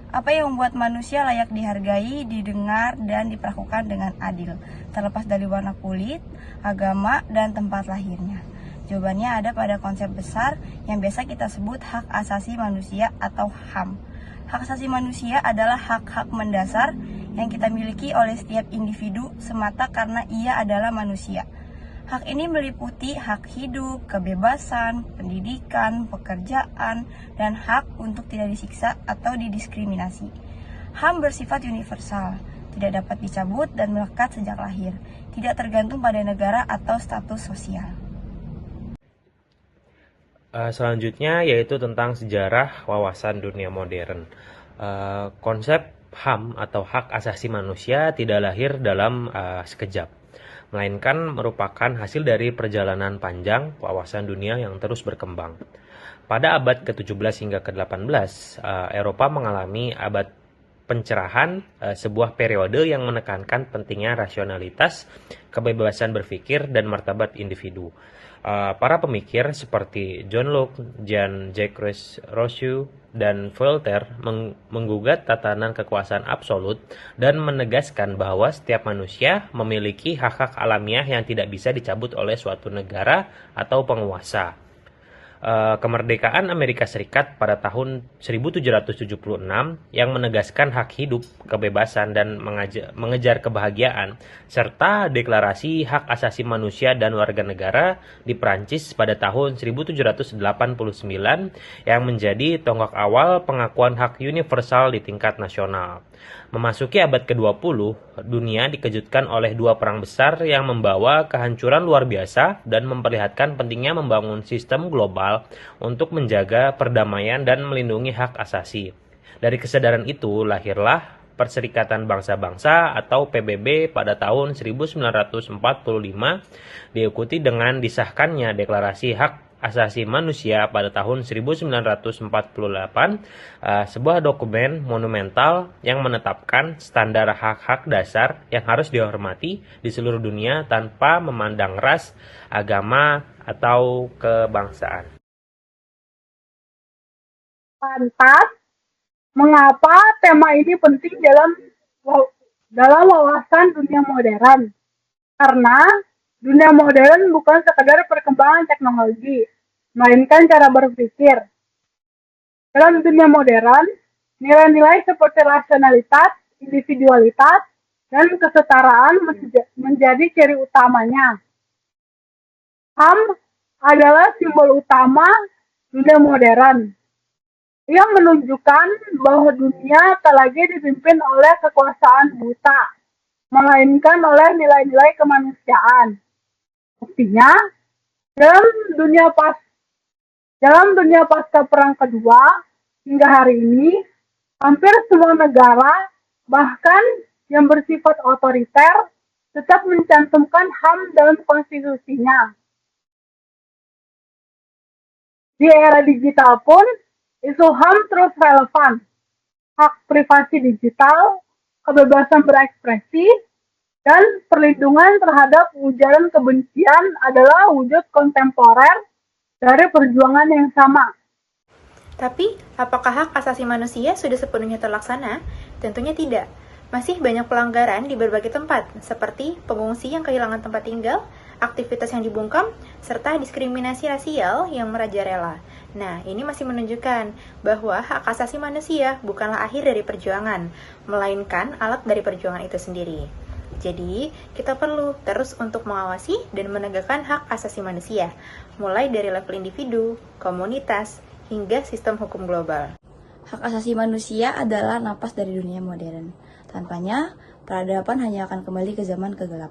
Apa yang membuat manusia layak dihargai, didengar, dan diperlakukan dengan adil, terlepas dari warna kulit, agama, dan tempat lahirnya? Jawabannya ada pada konsep besar yang biasa kita sebut hak asasi manusia atau HAM. Hak asasi manusia adalah hak-hak mendasar yang kita miliki oleh setiap individu semata karena ia adalah manusia. Hak ini meliputi hak hidup, kebebasan, pendidikan, pekerjaan, dan hak untuk tidak disiksa atau didiskriminasi. HAM bersifat universal, tidak dapat dicabut dan melekat sejak lahir, tidak tergantung pada negara atau status sosial. Selanjutnya yaitu tentang sejarah wawasan dunia modern. Konsep HAM atau hak asasi manusia tidak lahir dalam sekejap, melainkan merupakan hasil dari perjalanan panjang wawasan dunia yang terus berkembang. Pada abad ke-17 hingga ke-18, Eropa mengalami abad pencerahan, sebuah periode yang menekankan pentingnya rasionalitas, kebebasan berpikir, dan martabat individu. Para pemikir seperti John Locke, Jean-Jacques Rousseau, dan Voltaire menggugat tatanan kekuasaan absolut dan menegaskan bahwa setiap manusia memiliki hak-hak alamiah yang tidak bisa dicabut oleh suatu negara atau penguasa. Kemerdekaan Amerika Serikat pada tahun 1776 yang menegaskan hak hidup, kebebasan, dan mengejar kebahagiaan, serta Deklarasi Hak Asasi Manusia dan Warga Negara di Prancis pada tahun 1789 yang menjadi tonggak awal pengakuan hak universal di tingkat nasional. Memasuki abad ke-20, dunia dikejutkan oleh dua perang besar yang membawa kehancuran luar biasa dan memperlihatkan pentingnya membangun sistem global untuk menjaga perdamaian dan melindungi hak asasi. Dari kesadaran itu lahirlah Perserikatan Bangsa-Bangsa atau PBB pada tahun 1945, diikuti dengan disahkannya Deklarasi Hak Asasi Manusia pada tahun 1948, sebuah dokumen monumental yang menetapkan standar hak-hak dasar yang harus dihormati di seluruh dunia tanpa memandang ras, agama, atau kebangsaan. Lantas, mengapa tema ini penting dalam wawasan dunia modern? Karena dunia modern bukan sekadar perkembangan teknologi, melainkan cara berpikir. Dalam dunia modern, nilai-nilai seperti rasionalitas, individualitas, dan kesetaraan menjadi ciri utamanya. HAM adalah simbol utama dunia modern yang menunjukkan bahwa dunia tak lagi dipimpin oleh kekuasaan buta, melainkan oleh nilai-nilai kemanusiaan. Buktinya, dalam dunia pasca Perang Kedua hingga hari ini, hampir semua negara, bahkan yang bersifat otoriter, tetap mencantumkan HAM dalam konstitusinya. Di era digital pun, isu HAM terus relevan. Hak privasi digital, kebebasan berekspresi, dan perlindungan terhadap ujaran kebencian adalah wujud kontemporer dari perjuangan yang sama. Tapi, apakah hak asasi manusia sudah sepenuhnya terlaksana? Tentunya tidak. Masih banyak pelanggaran di berbagai tempat, seperti pengungsi yang kehilangan tempat tinggal, aktivitas yang dibungkam, serta diskriminasi rasial yang merajalela. Nah, ini masih menunjukkan bahwa hak asasi manusia bukanlah akhir dari perjuangan, melainkan alat dari perjuangan itu sendiri. Jadi, kita perlu terus untuk mengawasi dan menegakkan hak asasi manusia, mulai dari level individu, komunitas, hingga sistem hukum global. Hak asasi manusia adalah napas dari dunia modern. Tanpanya, peradaban hanya akan kembali ke zaman kegelapan.